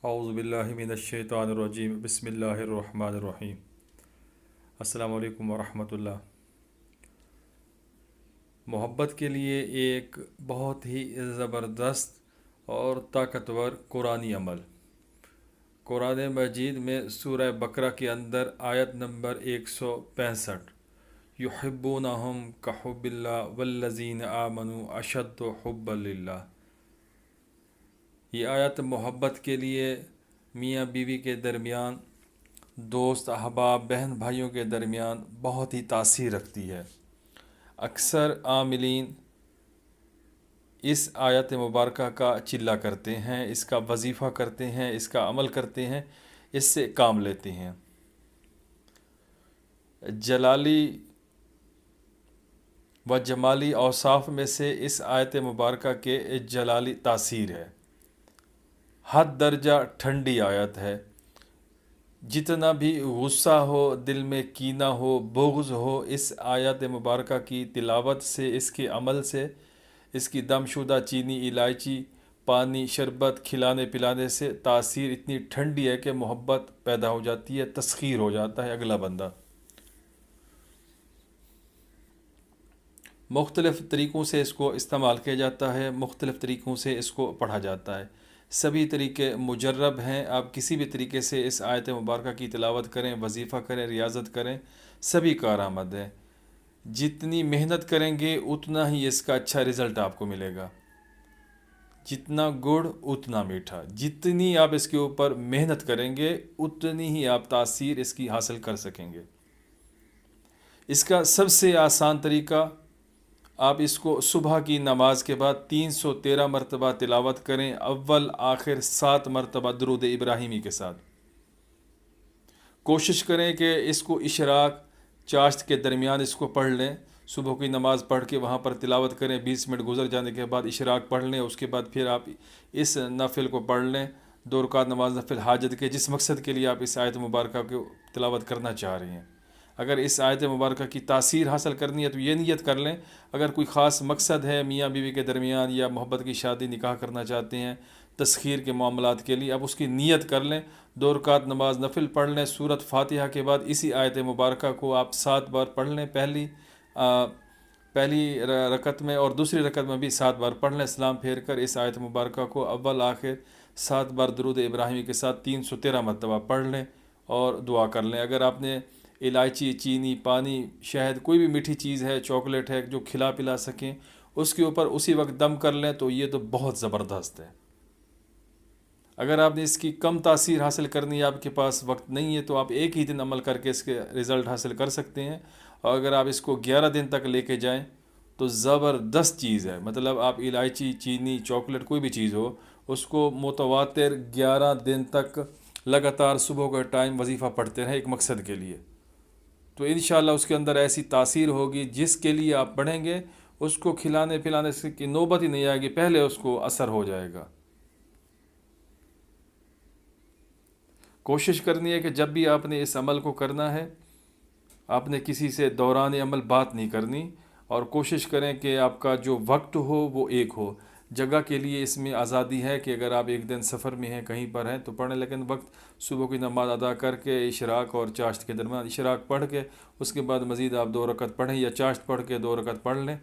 अऊज़ु बिल्लाहि मिनश्शैतानिर्रजीम बिस्मिल्लाहिर्रहमानिर्रहीम। अस्सलामु अलैकुम वरहमतुल्लाह। मोहब्बत के लिए एक बहुत ही ज़बरदस्त और ताकतवर कुरानी अमल। कुरान मजीद में सूरह बकरा के अंदर आयत नंबर 165, युहिब्बूनहुम कहुब्बिल्लाह वल्लज़ीना आमनू अशद्दु हुब्बन लिल्लाह। ये आयत मोहब्बत के लिए मियाँ बीवी के दरमियान, दोस्त अहबाब बहन भाइयों के दरमियान बहुत ही तासीर रखती है। अक्सर आमिलीन इस आयत मुबारका का चिल्ला करते हैं, इसका वजीफ़ा करते हैं, इसका अमल करते हैं, इससे काम लेते हैं। जलाली व जमाली औसाफ में से इस आयत मुबारका के जलाली तासीर है। हद दर्जा ठंडी आयत है। जितना भी गुस्सा हो, दिल में कीना हो, बुग़्ज़ हो, इस आयत मुबारका की तिलावत से, इसके अमल से, इसकी दमशुदा चीनी, इलायची, पानी, शरबत खिलाने पिलाने से तासीर इतनी ठंडी है कि मोहब्बत पैदा हो जाती है, तस्खीर हो जाता है अगला बंदा। मुख्तलिफ़ तरीक़ों से इसको इस्तेमाल किया जाता है, मुख्तलिफ़ तरीक़ों से इसको पढ़ा जाता है। सभी तरीके मुजर्रब हैं। आप किसी भी तरीके से इस आयत मुबारका की तिलावत करें, वजीफ़ा करें, रियाज़त करें, सभी कारआमद है। जितनी मेहनत करेंगे उतना ही इसका अच्छा रिज़ल्ट आपको मिलेगा। जितना गुड़ उतना मीठा। जितनी आप इसके ऊपर मेहनत करेंगे उतनी ही आप तासीर इसकी हासिल कर सकेंगे। इसका सबसे आसान तरीका, आप इसको सुबह की नमाज के बाद 313 मरतबा तिलावत करें, अव्वल आखिर 7 मरतबा दुरूद इब्राहिमी के साथ। कोशिश करें कि इसको इशराक चाश्त के दरमियान इसको पढ़ लें। सुबह की नमाज़ पढ़ के वहाँ पर तिलावत करें, 20 मिनट गुजर जाने के बाद इशराक पढ़ लें। उसके बाद फिर आप इस नफिल को पढ़ लें, 2 रकात नमाज नफिल हाजत के, जिस मकसद के लिए आप इस आयत मुबारका को तिलावत करना चाह रहे हैं। अगर इस आयत मुबारका की तासीर हासिल करनी है तो ये नियत कर लें। अगर कोई ख़ास मकसद है मियाँ बीवी के दरमियान, या मोहब्बत की शादी निकाह करना चाहते हैं तस्खीर के मामलात के लिए, अब उसकी नियत कर लें। 2 रकात नमाज नफिल पढ़ लें। सूरत फातिहा के बाद इसी आयत मुबारका को आप 7 बार पढ़ लें। पहली रकत में और दूसरी रकत में भी 7 बार पढ़ लें। सलाम फेर कर इस आयत मुबारका को अव्वल आखिर 7 बार दुरूद इब्राहिमी के साथ 313 मरतबा पढ़ लें और दुआ कर लें। अगर आपने इलायची, चीनी, पानी, शहद, कोई भी मीठी चीज़ है, चॉकलेट है जो खिला पिला सकें, उसके ऊपर उसी वक्त दम कर लें तो ये तो बहुत ज़बरदस्त है। अगर आपने इसकी कम तासीर हासिल करनी है, आपके पास वक्त नहीं है, तो आप एक ही दिन अमल करके इसके रिज़ल्ट हासिल कर सकते हैं। और अगर आप इसको 11 दिन तक लेके जाएं तो ज़बरदस्त चीज़ है। मतलब आप इलायची, चीनी, चॉकलेट, कोई भी चीज़ हो, उसको मुतवातिर 11 दिन तक लगातार सुबह का टाइम वजीफ़ा पढ़ते रहें एक मकसद के लिए, तो इंशाअल्लाह उसके अंदर ऐसी तासीर होगी जिसके लिए आप पढ़ेंगे उसको खिलाने पिलाने से की नौबत ही नहीं आएगी, पहले उसको असर हो जाएगा। कोशिश करनी है कि जब भी आपने इस अमल को करना है, आपने किसी से दौरान अमल बात नहीं करनी, और कोशिश करें कि आपका जो वक्त हो वो एक हो। जगह के लिए इसमें आज़ादी है कि अगर आप एक दिन सफ़र में हैं, कहीं पर हैं तो पढ़ें, लेकिन वक्त सुबह की नमाज अदा करके इशराक और चाश्त के दरमियान इशराक पढ़ के उसके बाद मज़ीद आप 2 रकत पढ़ें, या चाश्त पढ़ के 2 रकत पढ़ लें।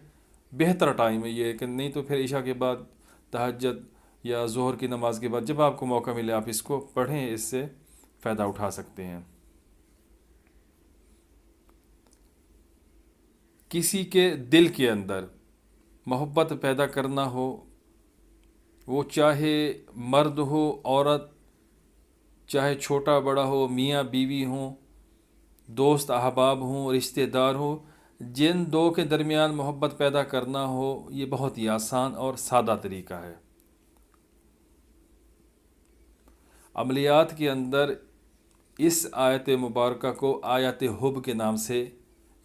बेहतर टाइम है ये, कि नहीं तो फिर इशा के बाद, तहज्जुद या ज़ोहर की नमाज के बाद, जब आपको मौका मिले आप इसको पढ़ें, इससे फ़ायदा उठा सकते हैं। किसी के दिल के अंदर मोहब्बत पैदा करना हो, वो चाहे मर्द हो, औरत, चाहे छोटा बड़ा हो, मियाँ बीवी हों, दोस्त अहबाब हों, रिश्तेदार हो, जिन दो के दरमियान मोहब्बत पैदा करना हो, ये बहुत ही आसान और सादा तरीका है। अमलियात के अंदर इस आयत मुबारका को आयत हुब के नाम से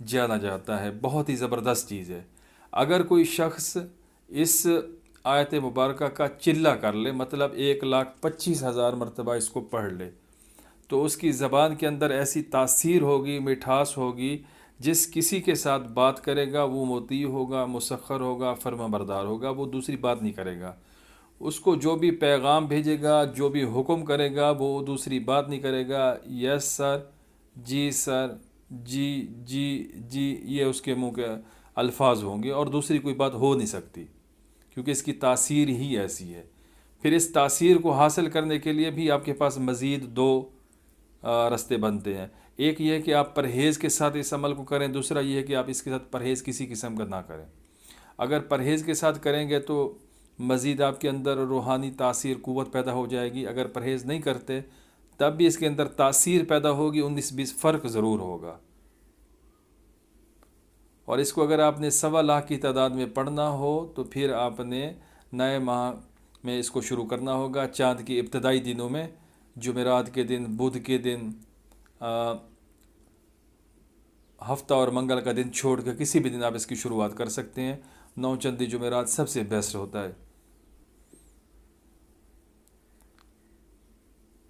जाना जाता है। बहुत ही ज़बरदस्त चीज़ है। अगर कोई शख्स इस आयत मुबारका का चिल्ला कर ले, मतलब 1,25,000 मरतबा इसको पढ़ ले, तो उसकी ज़बान के अंदर ऐसी तासीर होगी, मिठास होगी, जिस किसी के साथ बात करेगा वो मुती होगा, मुसख्खर होगा, फर्माबरदार होगा, वो दूसरी बात नहीं करेगा। اس کو جو بھی پیغام بھیجے گا، جو بھی حکم کرے گا، وہ دوسری بات نہیں کرے گا. یس سر، جی سر، جی جی جی، یہ اس کے منہ کے الفاظ ہوں گے اور دوسری کوئی بات ہو نہیں سکتی، کیونکہ اس کی تاثیر ہی ایسی ہے. پھر اس تاثیر کو حاصل کرنے کے لیے بھی آپ کے پاس مزید دو رستے بنتے ہیں. ایک یہ ہے کہ آپ پرہیز کے ساتھ اس عمل کو کریں، دوسرا یہ ہے کہ آپ اس کے ساتھ پرہیز کسی قسم کا نہ کریں. اگر پرہیز کے ساتھ کریں گے تو مزید آپ کے اندر روحانی تاثیر قوت پیدا ہو جائے گی. اگر پرہیز نہیں کرتے تب بھی اس کے اندر تاثیر پیدا ہوگی، 19-20 فرق ضرور ہوگا. اور اس کو اگر آپ نے 1.25 کی تعداد میں پڑھنا ہو تو پھر آپ نے نئے ماہ میں اس کو شروع کرنا ہوگا. چاند کے ابتدائی دنوں میں، جمعرات کے دن، بدھ کے دن، ہفتہ اور منگل کا دن چھوڑ کے کسی بھی دن آپ اس کی شروعات کر سکتے ہیں. 9 چندی جمعرات سب سے بیسٹ ہوتا ہے.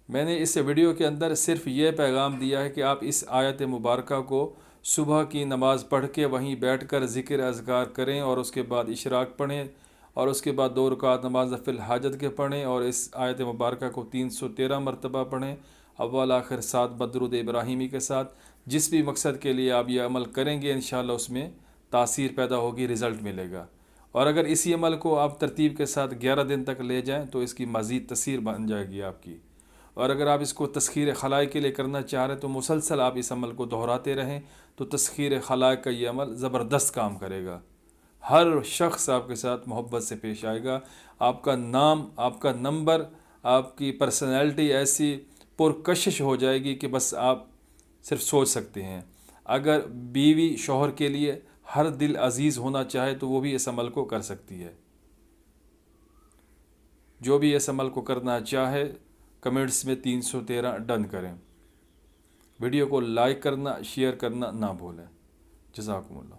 میں نے اس ویڈیو کے اندر صرف یہ پیغام دیا ہے کہ آپ اس آیت مبارکہ کو صبح کی نماز پڑھ کے وہیں بیٹھ کر ذکر اذکار کریں، اور اس کے بعد اشراق پڑھیں، اور اس کے بعد 2 رکعت نماز نفل حاجت کے پڑھیں، اور اس آیت مبارکہ کو 313 مرتبہ پڑھیں، اول آخر 7 بار درود ابراہیمی کے ساتھ. جس بھی مقصد کے لیے آپ یہ عمل کریں گے انشاءاللہ اس میں تاثیر پیدا ہوگی، رزلٹ ملے گا. اور اگر اسی عمل کو آپ ترتیب کے ساتھ 11 دن تک لے جائیں تو اس کی مزید تاثیر بن جائے گی آپ کی. اور اگر آپ اس کو تسخیر خلائق کے لیے کرنا چاہ رہے تو مسلسل آپ اس عمل کو دہراتے رہیں تو تسخیر خلائق کا یہ عمل زبردست کام کرے گا. ہر شخص آپ کے ساتھ محبت سے پیش آئے گا. آپ کا نام، آپ کا نمبر، آپ کی پرسنالٹی ایسی پرکشش ہو جائے گی کہ بس آپ صرف سوچ سکتے ہیں. اگر بیوی شوہر کے لیے ہر دل عزیز ہونا چاہے تو وہ بھی اس عمل کو کر سکتی ہے. جو بھی اس عمل کو کرنا چاہے کمنٹس میں 313 ڈن کریں. ویڈیو کو لائک کرنا، شیئر کرنا نہ بھولیں. جزاکم اللہ.